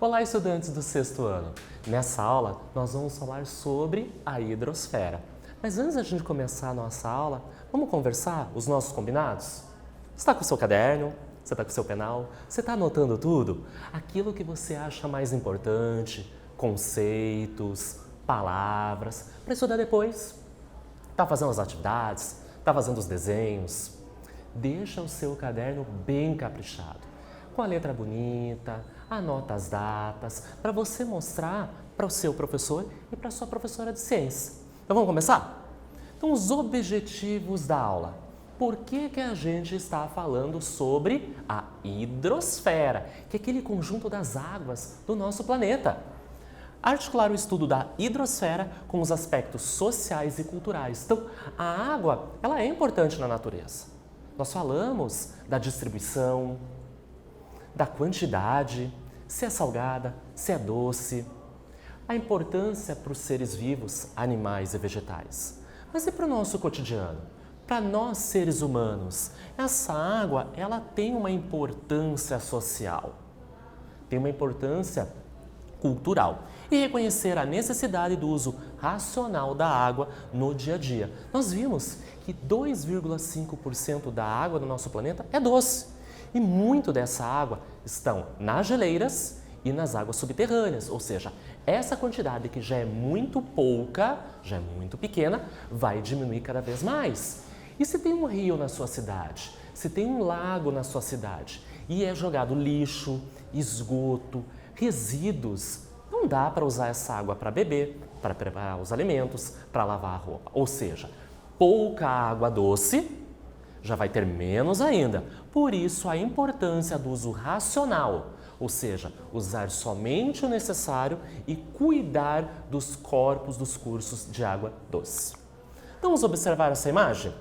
Olá, estudantes do sexto ano! Nessa aula, nós vamos falar sobre a hidrosfera. Mas antes da gente começar a nossa aula, vamos conversar os nossos combinados? Você está com o seu caderno? Você está com o seu penal? Você está anotando tudo? Aquilo que você acha mais importante, conceitos, palavras, para estudar depois. Está fazendo as atividades? Está fazendo os desenhos? Deixa o seu caderno bem caprichado, com a letra bonita, anota as datas, para você mostrar para o seu professor e para a sua professora de ciência. Então vamos começar? Então os objetivos da aula. Por que a gente está falando sobre a hidrosfera, que é aquele conjunto das águas do nosso planeta? Articular o estudo da hidrosfera com os aspectos sociais e culturais. Então, a água, ela é importante na natureza. Nós falamos da distribuição, da quantidade, se é salgada, se é doce, a importância para os seres vivos, animais e vegetais. Mas e para o nosso cotidiano? Para nós, seres humanos, essa água, ela tem uma importância social, tem uma importância cultural. E reconhecer a necessidade do uso racional da água no dia a dia. Nós vimos que 2,5% da água do nosso planeta é doce. E muito dessa água estão nas geleiras e nas águas subterrâneas, ou seja, essa quantidade que já é muito pouca, já é muito pequena, vai diminuir cada vez mais. E se tem um rio na sua cidade, se tem um lago na sua cidade e é jogado lixo, esgoto, resíduos, não dá para usar essa água para beber, para preparar os alimentos, para lavar a roupa. Ou seja, pouca água doce já vai ter menos ainda. Por isso, a importância do uso racional, ou seja, usar somente o necessário e cuidar dos corpos dos cursos de água doce. Vamos observar essa imagem?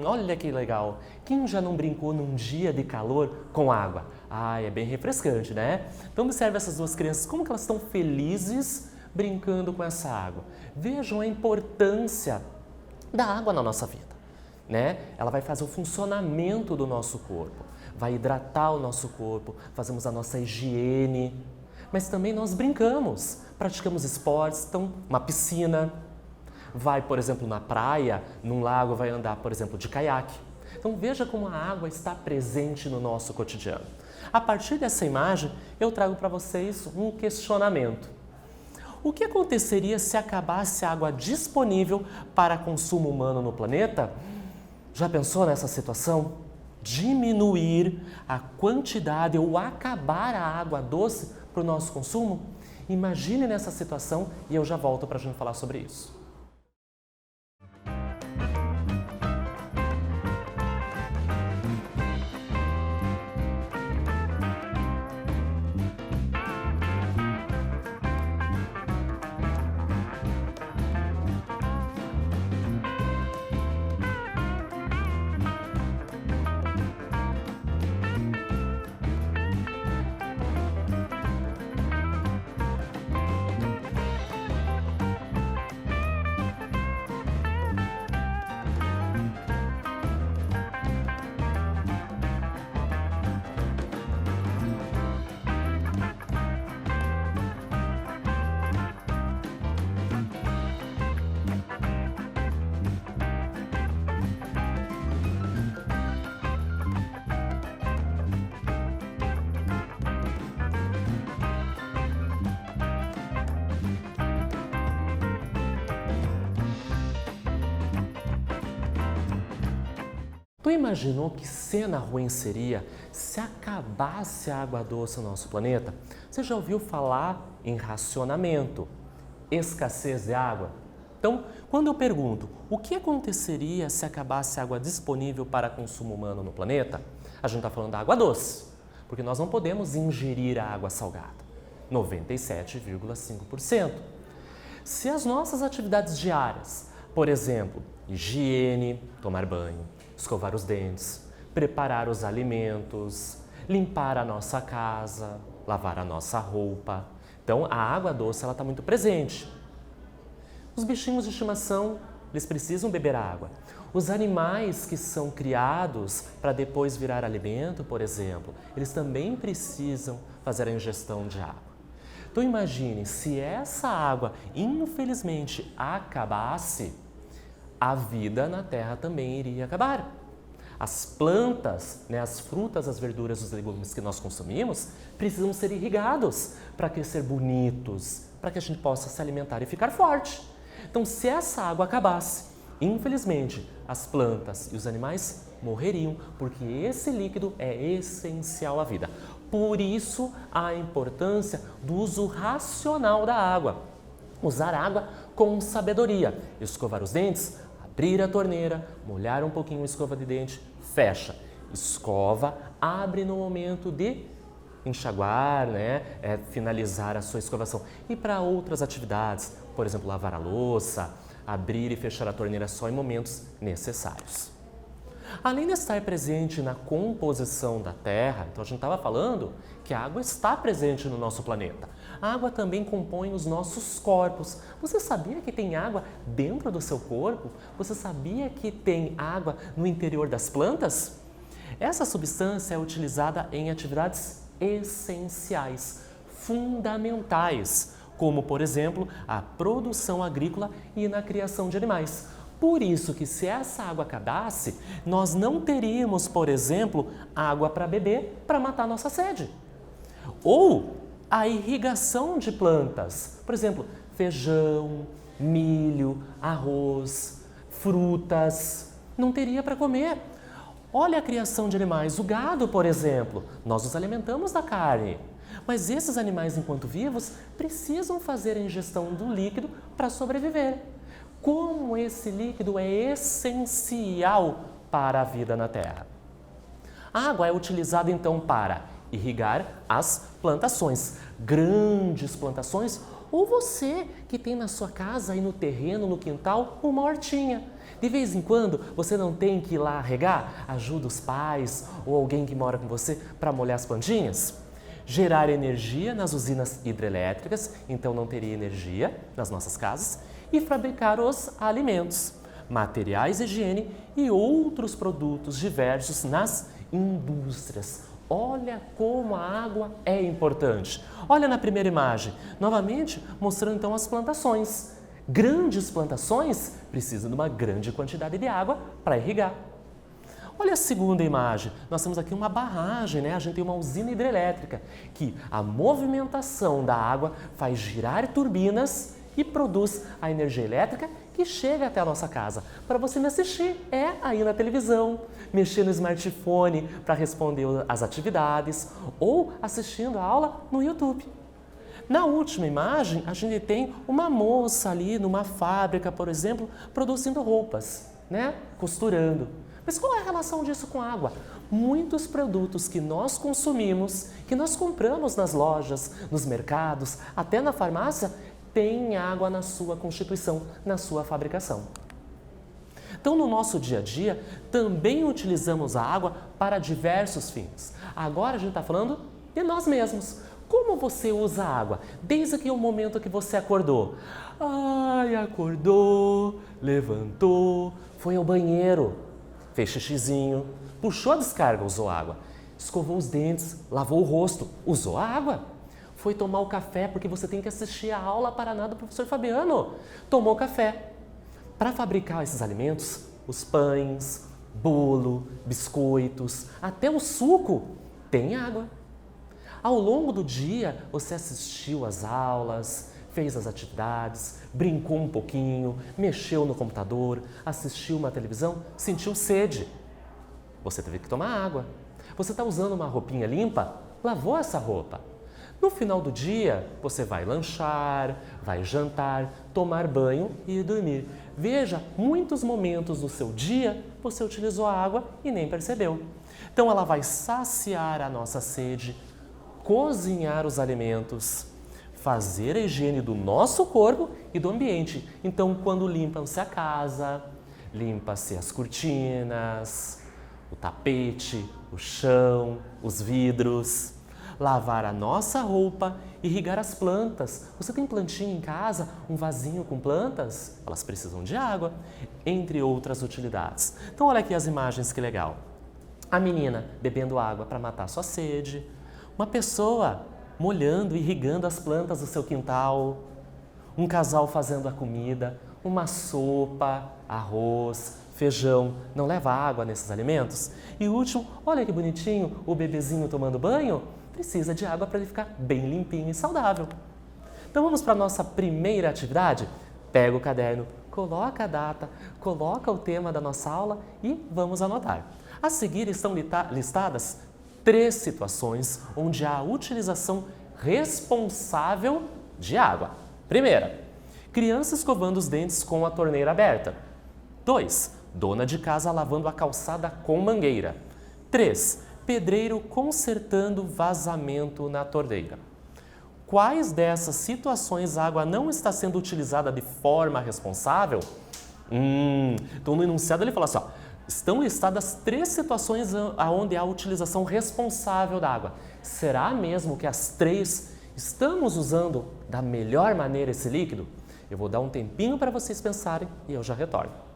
Olha que legal! Quem já não brincou num dia de calor com água? É bem refrescante, né? Então observe essas duas crianças, como que elas estão felizes brincando com essa água. Vejam a importância da água na nossa vida. Né? Ela vai fazer o funcionamento do nosso corpo, vai hidratar o nosso corpo, fazemos a nossa higiene, mas também nós brincamos, praticamos esportes, então uma piscina, vai, por exemplo, na praia, num lago, vai andar, por exemplo, de caiaque. Então veja como a água está presente no nosso cotidiano. A partir dessa imagem, eu trago para vocês um questionamento. O que aconteceria se acabasse a água disponível para consumo humano no planeta? Já pensou nessa situação? Diminuir a quantidade ou acabar a água doce para o nosso consumo? Imagine nessa situação e eu já volto para a gente falar sobre isso. Tu imaginou que cena ruim seria se acabasse a água doce no nosso planeta? Você já ouviu falar em racionamento, escassez de água? Então, quando eu pergunto o que aconteceria se acabasse a água disponível para consumo humano no planeta, a gente está falando da água doce, porque nós não podemos ingerir a água salgada, 97,5%. Se as nossas atividades diárias, por exemplo, higiene, tomar banho, escovar os dentes, preparar os alimentos, limpar a nossa casa, lavar a nossa roupa. Então, a água doce está muito presente. Os bichinhos de estimação, eles precisam beber água. Os animais que são criados para depois virar alimento, por exemplo, eles também precisam fazer a ingestão de água. Então imagine, se essa água infelizmente acabasse, a vida na Terra também iria acabar. As plantas, as frutas, as verduras, os legumes que nós consumimos precisam ser irrigados para crescer bonitos, para que a gente possa se alimentar e ficar forte. Então, se essa água acabasse, infelizmente, as plantas e os animais morreriam, porque esse líquido é essencial à vida. Por isso, a importância do uso racional da água. Usar água com sabedoria. Escovar os dentes, abrir a torneira, molhar um pouquinho a escova de dente, fecha. Escova, abre no momento de enxaguar, finalizar a sua escovação. E para outras atividades, por exemplo, lavar a louça, abrir e fechar a torneira só em momentos necessários. Além de estar presente na composição da Terra, então a gente estava falando que a água está presente no nosso planeta. A água também compõe os nossos corpos. Você sabia que tem água dentro do seu corpo? Você sabia que tem água no interior das plantas? Essa substância é utilizada em atividades essenciais, fundamentais, como, por exemplo, a produção agrícola e na criação de animais. Por isso que se essa água acabasse, nós não teríamos, por exemplo, água para beber para matar nossa sede. Ou a irrigação de plantas, por exemplo, feijão, milho, arroz, frutas, não teria para comer. Olha a criação de animais, o gado, por exemplo, nós nos alimentamos da carne. Mas esses animais, enquanto vivos, precisam fazer a ingestão do líquido para sobreviver. Como esse líquido é essencial para a vida na Terra. A água é utilizada então para irrigar as plantações, grandes plantações, ou você que tem na sua casa e no terreno, no quintal, uma hortinha. De vez em quando você não tem que ir lá regar, ajuda os pais ou alguém que mora com você para molhar as plantinhas. Gerar energia nas usinas hidrelétricas, então não teria energia nas nossas casas, e fabricar os alimentos, materiais de higiene e outros produtos diversos nas indústrias. Olha como a água é importante. Olha na primeira imagem, novamente mostrando então as plantações. Grandes plantações precisam de uma grande quantidade de água para irrigar. Olha a segunda imagem, nós temos aqui uma barragem, a gente tem uma usina hidrelétrica, que a movimentação da água faz girar turbinas e produz a energia elétrica que chega até a nossa casa. Para você me assistir, aí na televisão, mexer no smartphone para responder às atividades ou assistindo a aula no YouTube. Na última imagem, a gente tem uma moça ali numa fábrica, por exemplo, produzindo roupas, costurando. Mas qual é a relação disso com a água? Muitos produtos que nós consumimos, que nós compramos nas lojas, nos mercados, até na farmácia, têm água na sua constituição, na sua fabricação. Então, no nosso dia a dia, também utilizamos a água para diversos fins. Agora a gente está falando de nós mesmos. Como você usa a água? Desde o momento que você acordou. Acordou, levantou, foi ao banheiro, fez xixizinho, puxou a descarga, usou água. Escovou os dentes, lavou o rosto, usou a água. Foi tomar o café, porque você tem que assistir a aula Paraná do professor Fabiano. Tomou café. Para fabricar esses alimentos, os pães, bolo, biscoitos, até o suco, tem água. Ao longo do dia, você assistiu às aulas, fez as atividades, brincou um pouquinho, mexeu no computador, assistiu uma televisão, sentiu sede. Você teve que tomar água. Você está usando uma roupinha limpa? Lavou essa roupa. No final do dia, você vai lanchar, vai jantar, tomar banho e dormir. Veja, muitos momentos do seu dia você utilizou a água e nem percebeu. Então ela vai saciar a nossa sede, cozinhar os alimentos, fazer a higiene do nosso corpo e do ambiente. Então, quando limpa-se a casa, limpa-se as cortinas, o tapete, o chão, os vidros, lavar a nossa roupa, irrigar as plantas. Você tem plantinha em casa, um vasinho com plantas? Elas precisam de água, entre outras utilidades. Então, olha aqui as imagens, que legal. A menina bebendo água para matar sua sede. Uma pessoa molhando e irrigando as plantas do seu quintal, um casal fazendo a comida, uma sopa, arroz, feijão, não leva água nesses alimentos? E o último, olha que bonitinho, o bebezinho tomando banho, precisa de água para ele ficar bem limpinho e saudável. Então vamos para a nossa primeira atividade? Pega o caderno, coloca a data, coloca o tema da nossa aula e vamos anotar. A seguir estão listadas 3 situações onde há a utilização responsável de água. Primeira, criança escovando os dentes com a torneira aberta. 2, dona de casa lavando a calçada com mangueira. 3, pedreiro consertando vazamento na torneira. Quais dessas situações a água não está sendo utilizada de forma responsável? Então no enunciado ele fala assim, ó, estão listadas 3 situações onde há a utilização responsável da água. Será mesmo que as 3 estamos usando da melhor maneira esse líquido? Eu vou dar um tempinho para vocês pensarem e eu já retorno.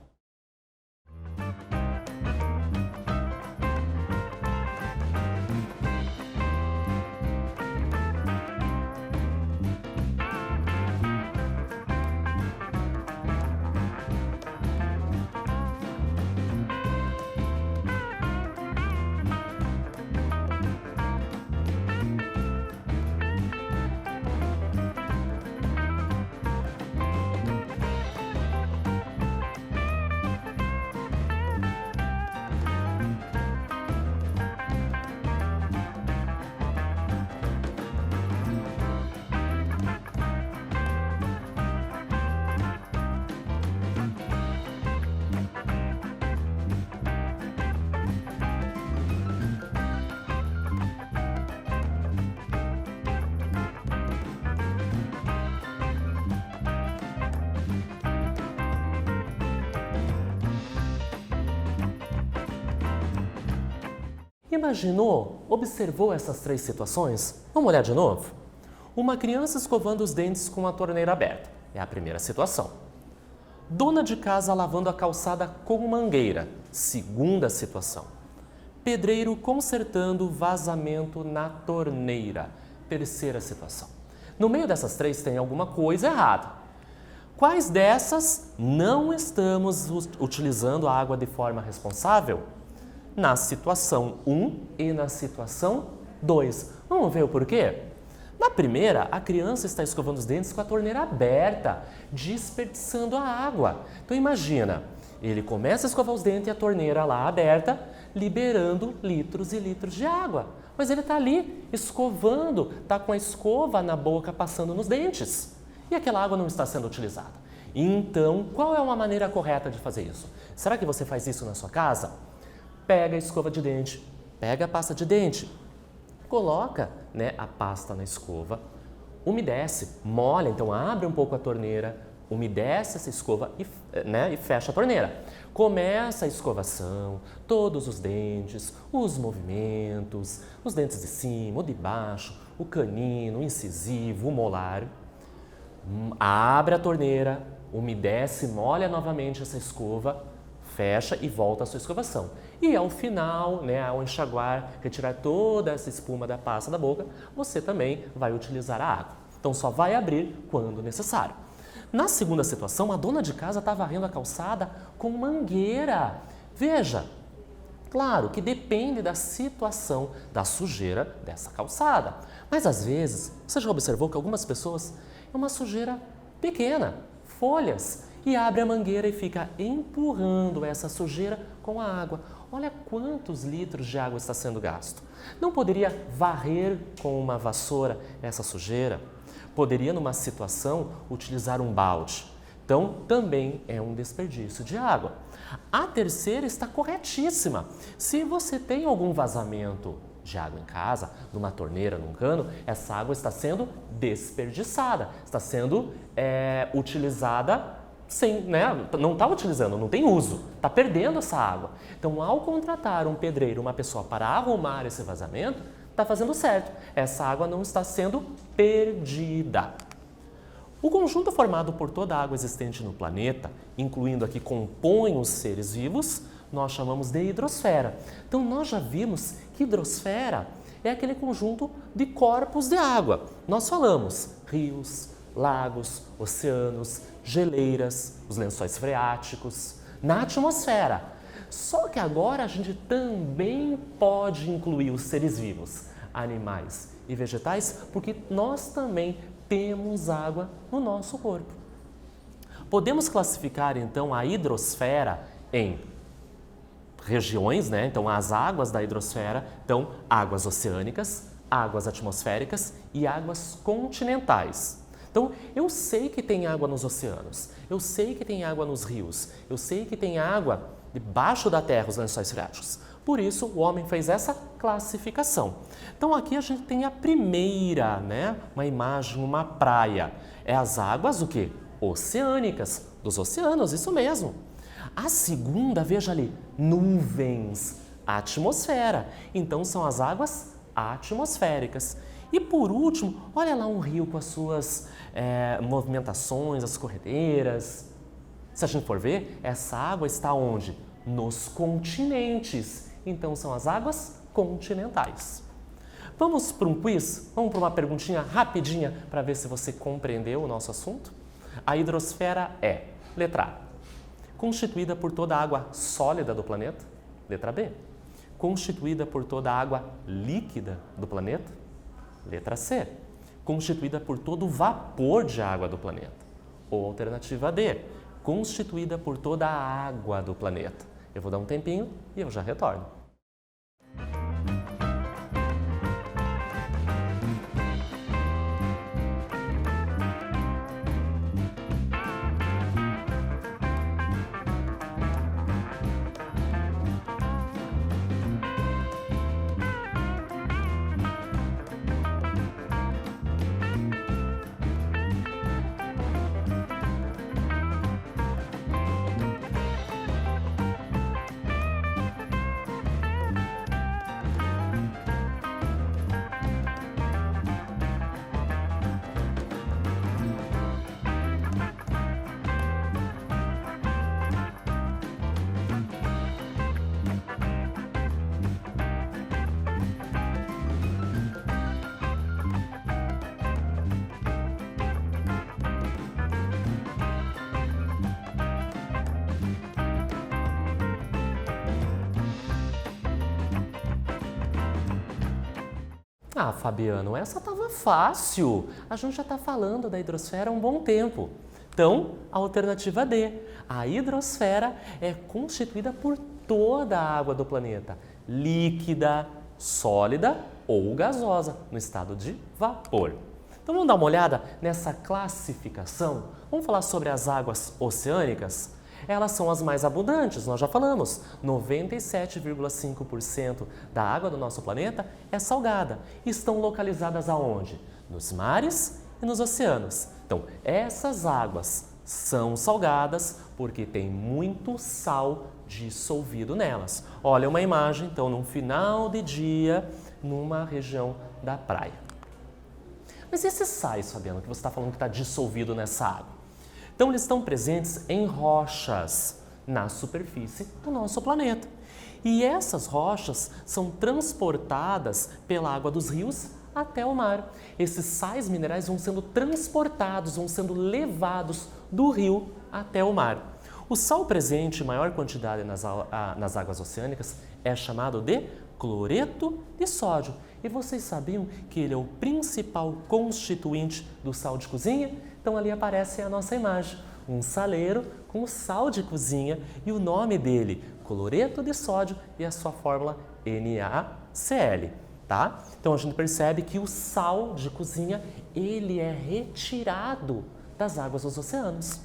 Imaginou? Observou essas 3 situações? Vamos olhar de novo? Uma criança escovando os dentes com a torneira aberta. É a primeira situação. Dona de casa lavando a calçada com mangueira. Segunda situação. Pedreiro consertando vazamento na torneira. Terceira situação. No meio dessas 3 tem alguma coisa errada. Quais dessas não estamos utilizando a água de forma responsável? Na situação 1 e na situação 2. Vamos ver o porquê? Na primeira, a criança está escovando os dentes com a torneira aberta, desperdiçando a água. Então imagina, ele começa a escovar os dentes e a torneira lá aberta, liberando litros e litros de água. Mas ele está ali escovando, está com a escova na boca passando nos dentes. E aquela água não está sendo utilizada. Então, qual é uma maneira correta de fazer isso? Será que você faz isso na sua casa? Pega a escova de dente, pega a pasta de dente, coloca, a pasta na escova, umedece, molha, então abre um pouco a torneira, umedece essa escova e fecha a torneira. Começa a escovação, todos os dentes, os movimentos, os dentes de cima, o de baixo, o canino, o incisivo, o molar. Abre a torneira, umedece, molha novamente essa escova, fecha e volta à sua escovação. E ao final, ao enxaguar, retirar toda essa espuma da pasta da boca, você também vai utilizar a água. Então só vai abrir quando necessário. Na segunda situação, a dona de casa está varrendo a calçada com mangueira. Veja, claro que depende da situação da sujeira dessa calçada. Mas às vezes, você já observou que algumas pessoas é uma sujeira pequena, folhas, e abre a mangueira e fica empurrando essa sujeira com a água. Olha quantos litros de água está sendo gasto. Não poderia varrer com uma vassoura essa sujeira? Poderia, numa situação, utilizar um balde. Então, também é um desperdício de água. A terceira está corretíssima. Se você tem algum vazamento de água em casa, numa torneira, num cano, essa água está sendo desperdiçada, está sendo utilizada sem, não está utilizando, não tem uso, está perdendo essa água. Então, ao contratar um pedreiro, uma pessoa para arrumar esse vazamento, está fazendo certo. Essa água não está sendo perdida. O conjunto formado por toda a água existente no planeta, incluindo aqui compõe os seres vivos, nós chamamos de hidrosfera. Então, nós já vimos que hidrosfera é aquele conjunto de corpos de água. Nós falamos rios, lagos, oceanos, geleiras, os lençóis freáticos, na atmosfera. Só que agora a gente também pode incluir os seres vivos, animais e vegetais, porque nós também temos água no nosso corpo. Podemos classificar então a hidrosfera em regiões, né? Então as águas da hidrosfera, então águas oceânicas, águas atmosféricas e águas continentais. Então eu sei que tem água nos oceanos, eu sei que tem água nos rios, eu sei que tem água debaixo da terra, os lençóis freáticos. Por isso o homem fez essa classificação. Então aqui a gente tem a primeira, né? Uma imagem, uma praia. É as águas o quê? Oceânicas, dos oceanos, isso mesmo. A segunda, veja ali, nuvens, atmosfera. Então são as águas atmosféricas. E por último, olha lá um rio com as suas movimentações, as corredeiras. Se a gente for ver, essa água está onde? Nos continentes. Então são as águas continentais. Vamos para um quiz? Vamos para uma perguntinha rapidinha para ver se você compreendeu o nosso assunto? A hidrosfera é, letra A, constituída por toda a água sólida do planeta. Letra B, constituída por toda a água líquida do planeta. Letra C, constituída por todo o vapor de água do planeta. Ou alternativa D, constituída por toda a água do planeta. Eu vou dar um tempinho e eu já retorno. Ah, Fabiano, essa estava fácil. A gente já está falando da hidrosfera há um bom tempo. Então, a alternativa D. A hidrosfera é constituída por toda a água do planeta, líquida, sólida ou gasosa, no estado de vapor. Então, vamos dar uma olhada nessa classificação? Vamos falar sobre as águas oceânicas? Elas são as mais abundantes, nós já falamos, 97,5% da água do nosso planeta é salgada e estão localizadas aonde? Nos mares e nos oceanos. Então, essas águas são salgadas porque tem muito sal dissolvido nelas. Olha uma imagem, então, num final de dia, numa região da praia. Mas e esses sais, Fabiano, que você está falando que está dissolvido nessa água? Então, eles estão presentes em rochas na superfície do nosso planeta. E essas rochas são transportadas pela água dos rios até o mar. Esses sais minerais vão sendo transportados, vão sendo levados do rio até o mar. O sal presente em maior quantidade nas águas oceânicas é chamado de cloreto de sódio. E vocês sabiam que ele é o principal constituinte do sal de cozinha? Então ali aparece a nossa imagem, um saleiro com sal de cozinha e o nome dele, cloreto de sódio e a sua fórmula NaCl, tá? Então a gente percebe que o sal de cozinha, ele é retirado das águas dos oceanos.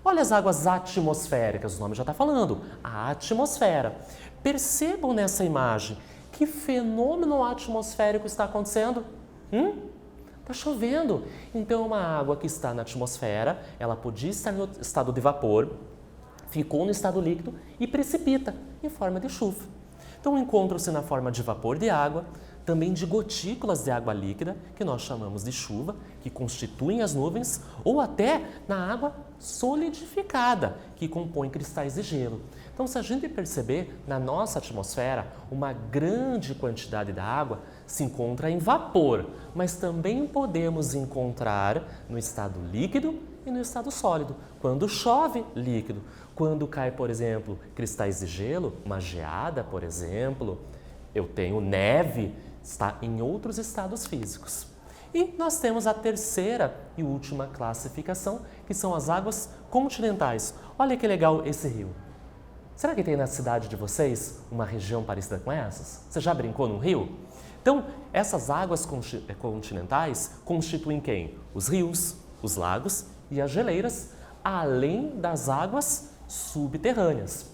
Olha as águas atmosféricas, o nome já está falando, a atmosfera. Percebam nessa imagem que fenômeno atmosférico está acontecendo? Está chovendo. Então, uma água que está na atmosfera, ela podia estar no estado de vapor, ficou no estado líquido e precipita em forma de chuva. Então, encontram-se na forma de vapor de água, também de gotículas de água líquida, que nós chamamos de chuva, que constituem as nuvens, ou até na água solidificada, que compõe cristais de gelo. Então, se a gente perceber, na nossa atmosfera, uma grande quantidade da água se encontra em vapor, mas também podemos encontrar no estado líquido e no estado sólido. Quando chove, líquido. Quando cai, por exemplo, cristais de gelo, uma geada, por exemplo, eu tenho neve, está em outros estados físicos. E nós temos a terceira e última classificação, que são as águas continentais. Olha que legal esse rio. Será que tem na cidade de vocês uma região parecida com essas? Você já brincou num rio? Então, essas águas continentais constituem quem? Os rios, os lagos e as geleiras, além das águas subterrâneas.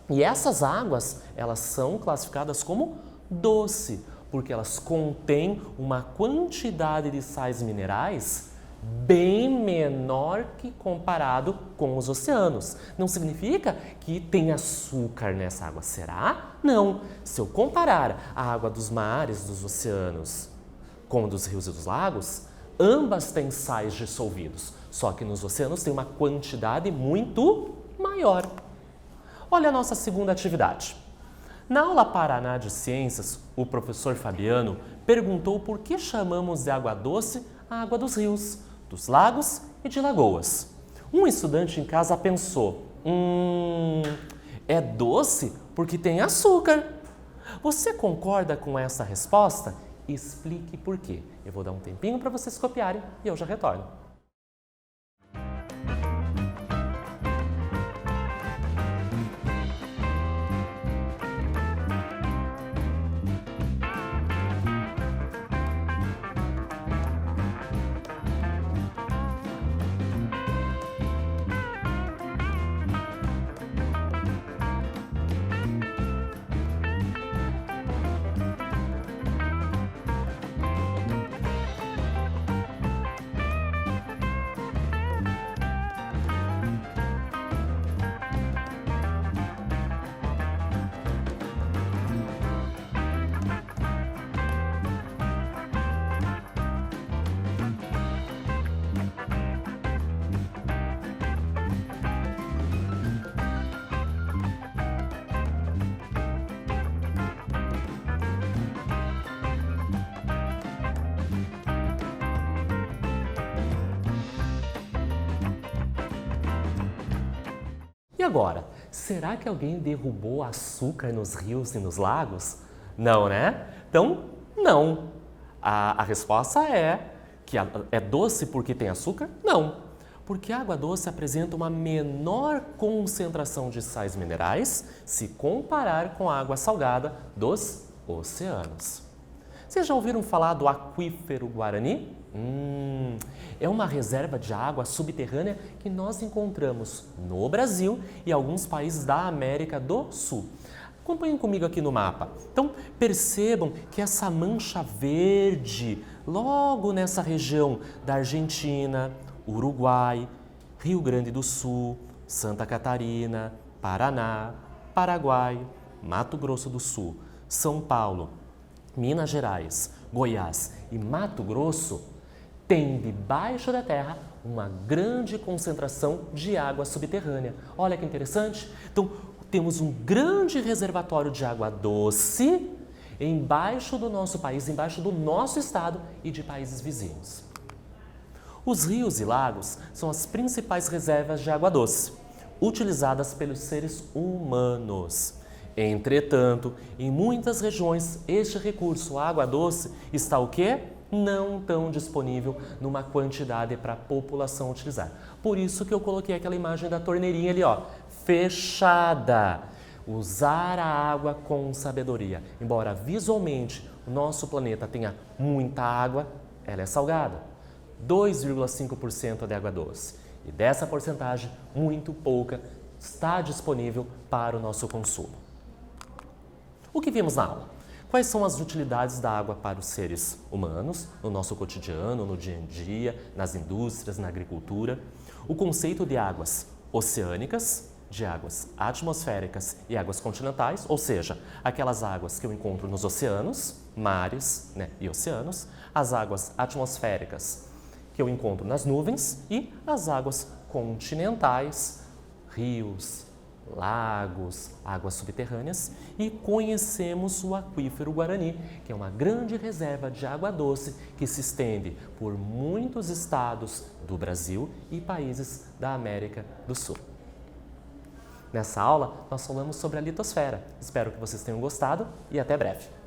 E essas águas, elas são classificadas como doce, porque elas contêm uma quantidade de sais minerais bem menor que comparado com os oceanos. Não significa que tem açúcar nessa água, será? Não. Se eu comparar a água dos mares, dos oceanos, com a dos rios e dos lagos, ambas têm sais dissolvidos, só que nos oceanos tem uma quantidade muito maior. Olha a nossa segunda atividade. Na aula Paraná de Ciências, o professor Fabiano perguntou por que chamamos de água doce a água dos rios, dos lagos e de lagoas. Um estudante em casa pensou, é doce porque tem açúcar. Você concorda com essa resposta? Explique por quê. Eu vou dar um tempinho para vocês copiarem e eu já retorno. E agora, será que alguém derrubou açúcar nos rios e nos lagos? Não, né? Então, não. A resposta é que é doce porque tem açúcar? Não, porque a água doce apresenta uma menor concentração de sais minerais se comparar com a água salgada dos oceanos. Vocês já ouviram falar do aquífero Guarani? É uma reserva de água subterrânea que nós encontramos no Brasil e alguns países da América do Sul. Acompanhem comigo aqui no mapa. Então, percebam que essa mancha verde, logo nessa região da Argentina, Uruguai, Rio Grande do Sul, Santa Catarina, Paraná, Paraguai, Mato Grosso do Sul, São Paulo, Minas Gerais, Goiás e Mato Grosso, tem debaixo da terra uma grande concentração de água subterrânea. Olha que interessante. Então, temos um grande reservatório de água doce embaixo do nosso país, embaixo do nosso estado e de países vizinhos. Os rios e lagos são as principais reservas de água doce, utilizadas pelos seres humanos. Entretanto, em muitas regiões, este recurso, a água doce, está o quê? Não tão disponível numa quantidade para a população utilizar. Por isso que eu coloquei aquela imagem da torneirinha ali, ó, fechada. Usar a água com sabedoria. Embora visualmente o nosso planeta tenha muita água, ela é salgada. 2,5% de água doce. E dessa porcentagem, muito pouca está disponível para o nosso consumo. O que vimos na aula? Quais são as utilidades da água para os seres humanos, no nosso cotidiano, no dia a dia, nas indústrias, na agricultura? O conceito de águas oceânicas, de águas atmosféricas e águas continentais, ou seja, aquelas águas que eu encontro nos oceanos, mares, e oceanos, as águas atmosféricas que eu encontro nas nuvens e as águas continentais, rios, lagos, águas subterrâneas e conhecemos o Aquífero Guarani, que é uma grande reserva de água doce que se estende por muitos estados do Brasil e países da América do Sul. Nessa aula, nós falamos sobre a litosfera. Espero que vocês tenham gostado e até breve!